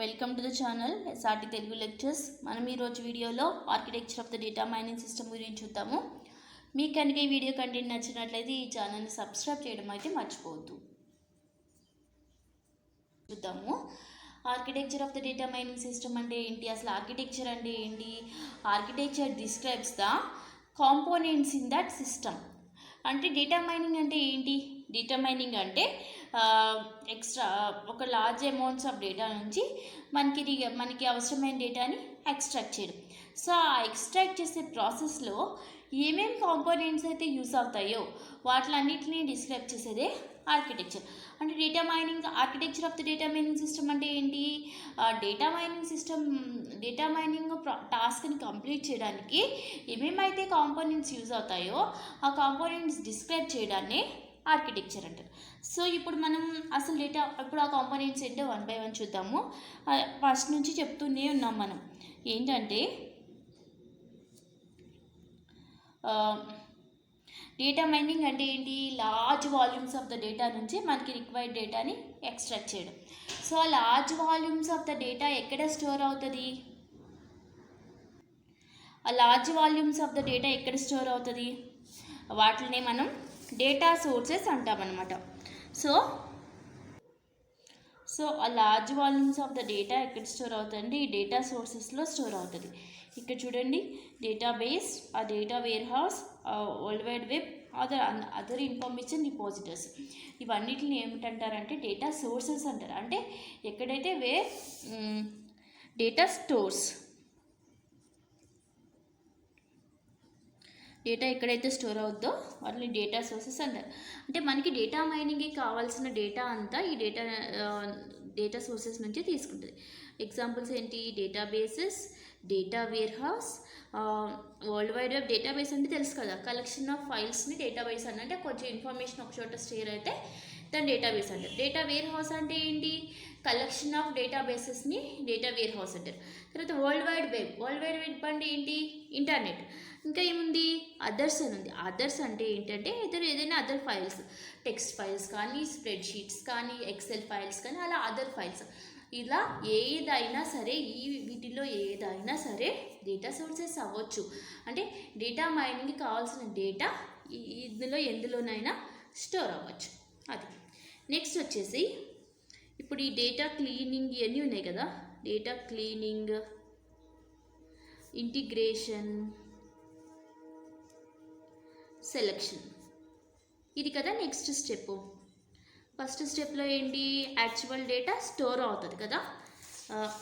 Welcome to the channel SRT Telugu lectures. మనం ఈరోజు వీడియోలో architecture of the data mining system గురించి చూద్దాము. మీకు కనుక ఈ వీడియో కంటెంట్ నచ్చినట్లయితే ఈ ఛానల్ని సబ్స్క్రైబ్ చేయడం అయితే మర్చిపోవద్దు. చూద్దాము architecture of the data mining system అంటే ఏంటి, అసలు ఆర్కిటెక్చర్ అంటే ఏంటి. Architecture describes the components in that system. అంటే డేటా మైనింగ్ అంటే ఏంటి? డేటా మైనింగ్ అంటే ఎక్స్ట్రా ఒక లార్జ్ అమౌంట్స్ ఆఫ్ డేటా నుంచి మనకి అవసరమైన డేటాని ఎక్స్ట్రాక్ట్ చేయడం. సో ఆ ఎక్స్ట్రాక్ట్ చేసే ప్రాసెస్లో ఏమేమి కాంపోనెంట్స్ అయితే యూస్ అవుతాయో వాటిలన్నింటినీ డిస్క్రైబ్ చేసేదే ఆర్కిటెక్చర్. అంటే data mining, architecture of the data mining system అంటే ఏంటి? డేటా మైనింగ్ టాస్క్ని కంప్లీట్ చేయడానికి ఏమేమైతే కాంపోనెంట్స్ యూజ్ అవుతాయో ఆ కాంపోనెంట్స్ డిస్క్రైబ్ చేయడాన్ని ఆర్కిటెక్చర్ అంటారు. సో ఇప్పుడు మనం అసలు ఇప్పుడు ఆ కాంపోనెంట్స్ ఏంటో వన్ బై వన్ చూద్దాము. ఫస్ట్ నుంచి చెప్తూనే ఉన్నాం మనం. ఏంటంటే డేటా మైనింగ్ అంటే ఏంటి? Large volumes of the data నుంచి మనకి రిక్వైర్డ్ డేటాని ఎక్స్ట్రాక్ట్ చేయడం. సో ఆ large volumes of the data ఎక్కడ స్టోర్ అవుతుంది? ఆ large volumes of the data ఎక్కడ స్టోర్ అవుతుంది? వాటిని మనం డేటా సోర్సెస్ అంటామన్నమాట. సో ఆ large volumes of the data ఎక్కడ స్టోర్ అవుతుంది? ఈ డేటా సోర్సెస్లో స్టోర్ అవుతుంది. ఇక్కడ చూడండి, డేటాబేస్, ఆ data warehouse, world wide web, other information depositors, ఇవన్నిటిని ఏమిటంటారంటే డేటా సోర్సెస్ అంటారు. అంటే ఎక్కడైతే డేటా స్టోర్స్, డేటా ఎక్కడైతే స్టోర్ అవుద్దో వాటిని డేటా సోర్సెస్ అంటారు. అంటే మనకి డేటా మైనింగ్కి కావాల్సిన డేటా అంతా ఈ డేటా సోర్సెస్ నుంచి తీసుకుంటుంది. ఎగ్జాంపుల్స్ ఏంటి? Databases, data warehouse, world wide web. Database అంటే తెలుసు కదా, కలెక్షన్ ఆఫ్ ఫైల్స్ని డేటాబేస్ అంటే కొంచెం ఇన్ఫర్మేషన్ ఒక చోట స్టోర్ అయితే దాన్ని డేటాబేస్ అంటారు. డేటా వేర్ హౌస్ అంటే ఏంటి? కలెక్షన్ ఆఫ్ డేటాబేసెస్ని డేటా వేర్ హౌస్ అంటారు. తర్వాత వరల్డ్ వైడ్ వెబ్ అంటే ఏంటి? ఇంటర్నెట్. ఇంకా ఏముంది? అదర్స్ అని ఉంది. అదర్స్ అంటే ఏంటంటే ఏదైనా అదర్ ఫైల్స్, టెక్స్ట్ ఫైల్స్ కానీ, స్ప్రెడ్ షీట్స్ కానీ, ఎక్సెల్ ఫైల్స్ కానీ, అలా అదర్ ఫైల్స్. ఇలా ఏదైనా సరే, వీటిలో ఏదైనా సరే డేటా సోర్సెస్ అవ్వచ్చు. అంటే డేటా మైనింగ్కి కావాల్సిన డేటా ఎందులోనైనా స్టోర్ అవ్వచ్చు. అది నెక్స్ట్ వచ్చేసి ఇప్పుడు ఈ డేటా క్లీనింగ్ ఇవన్నీ ఉన్నాయి కదా. డేటా క్లీనింగ్, ఇంటిగ్రేషన్, సెలెక్షన్, ఇది కదా నెక్స్ట్ స్టెప్. ఫస్ట్ స్టెప్లో ఏంటి? యాక్చువల్ డేటా స్టోర్ అవుతుంది కదా.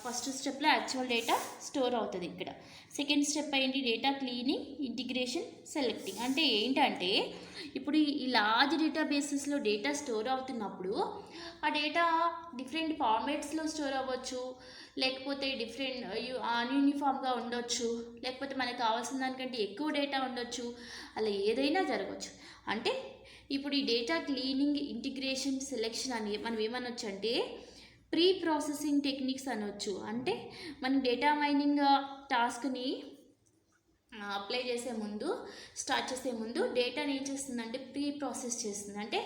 ఫస్ట్ స్టెప్లో యాక్చువల్ డేటా స్టోర్ అవుతుంది. ఇక్కడ సెకండ్ స్టెప్ ఏంటి? Data cleaning, integration, selecting. అంటే ఏంటంటే ఇప్పుడు ఈ లార్జ్ డేటాబేసెస్లో డేటా స్టోర్ అవుతున్నప్పుడు ఆ డేటా డిఫరెంట్ ఫార్మేట్స్లో స్టోర్ అవ్వచ్చు, లేకపోతే అన్యూనిఫామ్గా ఉండొచ్చు, లేకపోతే మనకు కావాల్సిన దానికంటే ఎక్కువ డేటా ఉండొచ్చు, అలా ఏదైనా జరగవచ్చు. అంటే ఇప్పుడు ఈ డేటా క్లీనింగ్, ఇంటిగ్రేషన్, సెలెక్షన్ అని మనం ఏమనొచ్చు అంటే ప్రీ ప్రాసెసింగ్ టెక్నిక్స్ అనొచ్చు. అంటే మన డేటా మైనింగ్ టాస్క్ని స్టార్ట్ చేసే ముందు డేటాని ఏం చేస్తుందంటే ప్రీ ప్రాసెస్ చేస్తుంది. అంటే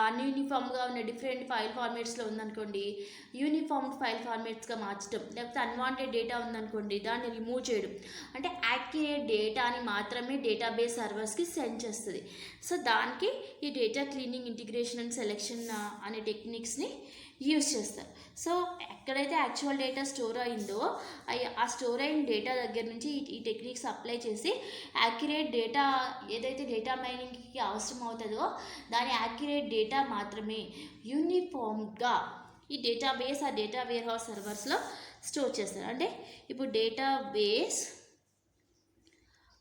అన్యూనిఫామ్గా ఉన్న డిఫరెంట్ ఫైల్ ఫార్మేట్స్లో ఉందనుకోండి, యూనిఫామ్ ఫైల్ ఫార్మేట్స్గా మార్చడం, లేకపోతే అన్వాంటెడ్ డేటా ఉందనుకోండి దాన్ని రిమూవ్ చేయడం. అంటే యాక్యురేట్ డేటాని మాత్రమే డేటాబేస్ సర్వర్స్కి సెండ్ చేస్తుంది. సో దానికి ఈ data cleaning, integration and selection అనే టెక్నిక్స్ని యూజ్ చేస్తారు. సో ఎక్కడైతే యాక్చువల్ డేటా స్టోర్ అయిందో ఆ స్టోర్ అయిన డేటా దగ్గర నుంచి ఈ టెక్నిక్స్ అప్లై చేసి యాక్యురేట్ డేటా ఏదైతే డేటా మైనింగ్కి అవసరం అవుతుందో దాని యాక్యురేట్ డేటా మాత్రమే యూనిఫామ్గా ఈ డేటాబేస్, ఆ డేటా వేర్ హౌస్ సర్వర్స్లో స్టోర్ చేస్తారు. అంటే ఇప్పుడు database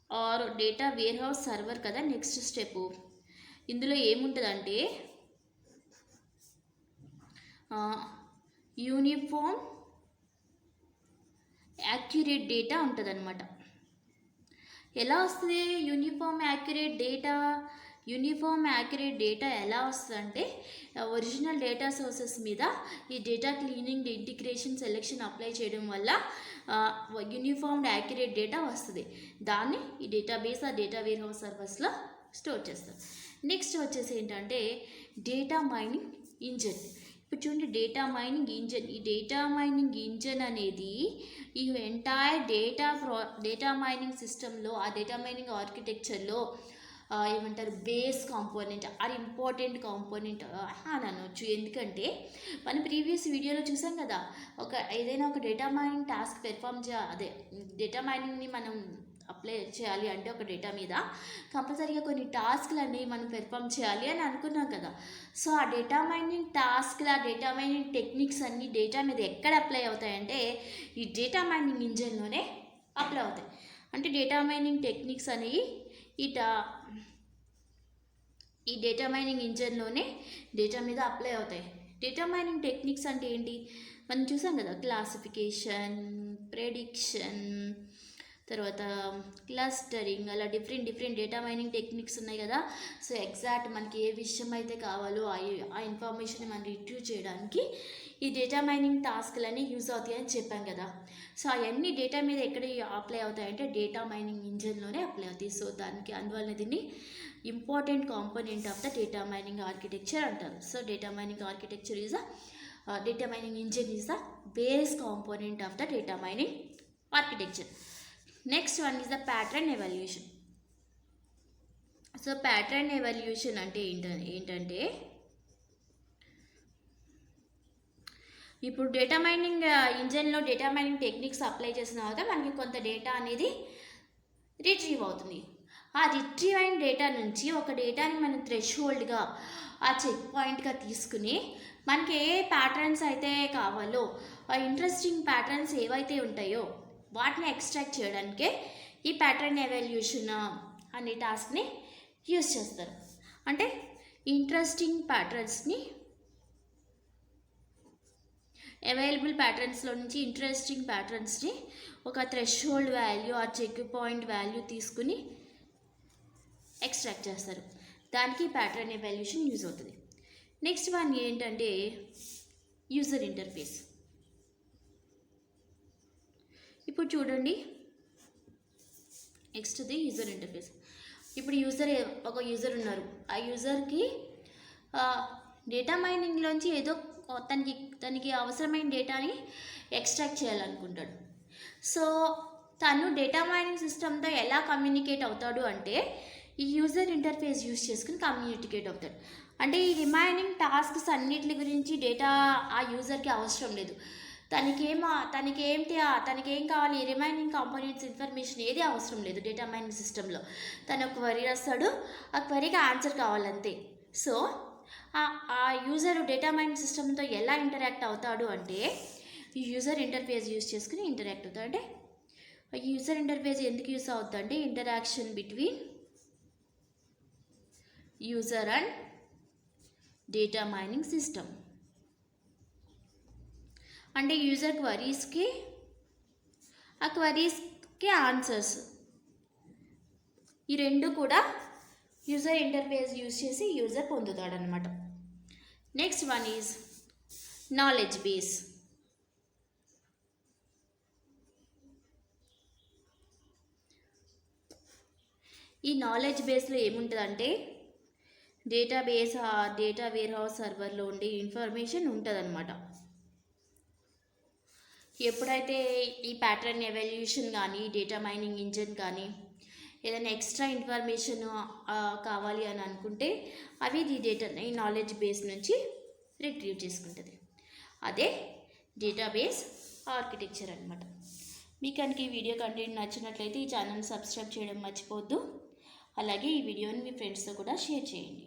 or data warehouse server కదా నెక్స్ట్ స్టెప్. ఇందులో ఏముంటుందంటే యూనిఫామ్ యాక్యురేట్ డేటా ఉంటుంది అనమాట. ఎలా వస్తుంది యూనిఫామ్ యాక్యురేట్ డేటా ఎలా వస్తుందంటే ఒరిజినల్ డేటా సోర్సెస్ మీద ఈ data cleaning, integration, selection apply చేయడం వల్ల యూనిఫామ్డ్ యాక్యురేట్ డేటా వస్తుంది. దాన్ని ఈ డేటాబేస్, ఆ డేటా వేర్ హౌస్ సర్వర్స్లో స్టోర్ చేస్తారు. నెక్స్ట్ వచ్చేసి ఏంటంటే డేటా మైనింగ్ ఇంజిన్. ఇప్పుడు చూడండి డేటా మైనింగ్ ఇంజన్. ఈ డేటా మైనింగ్ ఇంజన్ అనేది ఈ ఎంటైర్ డేటా మైనింగ్ సిస్టంలో, ఆ డేటా మైనింగ్ ఆర్కిటెక్చర్లో ఏమంటారు బేస్ కాంపోనెంట్, అది ఇంపార్టెంట్ కాంపోనెంట్ అని అనొచ్చు. ఎందుకంటే మనం ప్రీవియస్ వీడియోలో చూసాం కదా, ఏదైనా ఒక డేటా మైనింగ్ టాస్క్ డేటా మైనింగ్ని మనం అప్లై చేయాలి అంటే ఒక డేటా మీద కంపల్సరీగా కొన్ని టాస్క్లు అనేవి మనం పెర్ఫామ్ చేయాలి అని అనుకున్నాం కదా. సో ఆ డేటా మైనింగ్ టాస్క్లు, ఆ డేటా మైనింగ్ టెక్నిక్స్ అన్నీ డేటా మీద ఎక్కడ అప్లై అవుతాయంటే ఈ డేటా మైనింగ్ ఇంజన్లోనే అప్లై అవుతాయి. అంటే డేటా మైనింగ్ టెక్నిక్స్ అనేవి ఈ డేటా మైనింగ్ ఇంజన్లోనే డేటా మీద అప్లై అవుతాయి. డేటా మైనింగ్ టెక్నిక్స్ అంటే ఏంటి మనం చూసాం కదా, క్లాసిఫికేషన్, ప్రెడిక్షన్, తర్వాత క్లస్టరింగ్, అలా డిఫరెంట్ డేటా మైనింగ్ టెక్నిక్స్ ఉన్నాయి కదా. సో ఎగ్జాక్ట్ మనకి ఏ విషయం అయితే కావాలో ఆ ఇన్ఫర్మేషన్ మనం రిట్రీవ్ చేయడానికి ఈ డేటా మైనింగ్ టాస్క్లన్నీ యూజ్ అవుతాయని చెప్పాం కదా. సో అవన్నీ డేటా మీద ఎక్కడ అప్లై అవుతాయంటే డేటా మైనింగ్ ఇంజన్లోనే అప్లై అవుతాయి. సో అందువల్ల దీన్ని important component of the data mining architecture అంటారు. So data mining architecture data mining engine is the base component of the data mining architecture. Next one is the pattern evaluation. So pattern evaluation అంటే ఏంటంటే ఇప్పుడు data mining ఇంజన్లో data mining techniques apply చేసిన తర్వాత మనకి కొంత data అనేది retrieve అవుతుంది. ఆ రిట్రీవ్ అయిన డేటా నుంచి ఒక డేటాని మనం థ్రెషోల్డ్గా, ఆ చెక్ పాయింట్గా తీసుకుని మనకి ఏ ప్యాటర్న్స్ అయితే కావాలో, ఆ ఇంట్రెస్టింగ్ ప్యాటర్న్స్ ఏవైతే ఉంటాయో వాటిని ఎక్స్ట్రాక్ట్ చేయడానికే ఈ ప్యాటర్న్ ఎవల్యూషన్ అనే టాస్క్ని యూజ్ చేస్తారు. అంటే ఇంట్రెస్టింగ్ ప్యాటర్న్స్ని, అవైలబుల్ ప్యాటర్న్స్లో నుంచి ఇంట్రెస్టింగ్ ప్యాటర్న్స్ని ఒక థ్రెషోల్డ్ వాల్యూ, ఆ చెక్ పాయింట్ వాల్యూ తీసుకుని ఎక్స్ట్రాక్ట్ చేస్తారు. దానికి ప్యాటర్న్ ఎవల్యూషన్ యూజ్ అవుతుంది. నెక్స్ట్ వన్ ఏంటంటే యూజర్ ఇంటర్ఫేస్. ఇప్పుడు చూడండి, నెక్స్ట్ది యూజర్ ఇంటర్ఫేస్. ఇప్పుడు ఒక యూజర్ ఉన్నారు. ఆ యూజర్కి డేటా మైనింగ్లోంచి ఏదో తనకి అవసరమైన డేటాని ఎక్స్ట్రాక్ట్ చేయాలనుకుంటాడు. సో తను డేటా మైనింగ్ సిస్టమ్తో ఎలా కమ్యూనికేట్ అవుతాడు అంటే ఈ యూజర్ ఇంటర్ఫేస్ యూజ్ చేసుకుని కమ్యూనికేట్ అవుతాడు. అంటే ఈ రిమైనింగ్ టాస్క్స్ అన్నిటి గురించి డేటా ఆ యూజర్కి అవసరం లేదు. తనకేం కావాలి, రిమైనింగ్ కాంపోనెంట్స్ ఇన్ఫర్మేషన్ ఏది అవసరం లేదు. డేటా మైనింగ్ సిస్టంలో తను ఒక క్వరీ రాస్తాడు, ఆ క్వరీకి ఆన్సర్ కావాలంతే. సో ఆ యూజర్ డేటా మైనింగ్ సిస్టంతో ఎలా ఇంటరాక్ట్ అవుతాడు అంటే ఈ యూజర్ ఇంటర్ఫేస్ యూజ్ చేసుకుని ఇంటరాక్ట్ అవుతాడు. అంటే యూజర్ ఇంటర్ఫేస్ ఎందుకు యూజ్ అవుతుంది అంటే interaction between user and data mining system. అంటే యూజర్ క్వరీస్కి, ఆ క్వరీస్కి ఆన్సర్స్, ఈ రెండు కూడా యూజర్ ఇంటర్ఫేస్ యూజ్ చేసి యూజర్ పొందుతాడనమాట. Next one is knowledge base. ఈ నాలెడ్జ్ బేస్లో ఏముంటుందంటే డేటాబేస్, డేటా వేర్ హౌస్ సర్వర్లో ఉండే ఇన్ఫర్మేషన్ ఉంటుందన్నమాట. ఎప్పుడైతే ఈ ప్యాటర్న్ ఎవల్యూషన్ కానీ, డేటా మైనింగ్ ఇంజన్ కానీ ఏదైనా ఎక్స్ట్రా ఇన్ఫర్మేషన్ కావాలి అని అనుకుంటే అవి ఈ నాలెడ్జ్ బేస్ నుంచి రిట్రీవ్ చేసుకుంటుంది. అదే డేటాబేస్ ఆర్కిటెక్చర్ అనమాట. మీకు కనుక ఈ వీడియో కంటెంట్ నచ్చినట్లయితే ఈ ఛానల్ని సబ్స్క్రైబ్ చేయడం మర్చిపోవద్దు. అలాగే ఈ వీడియోని మీ ఫ్రెండ్స్తో కూడా షేర్ చేయండి.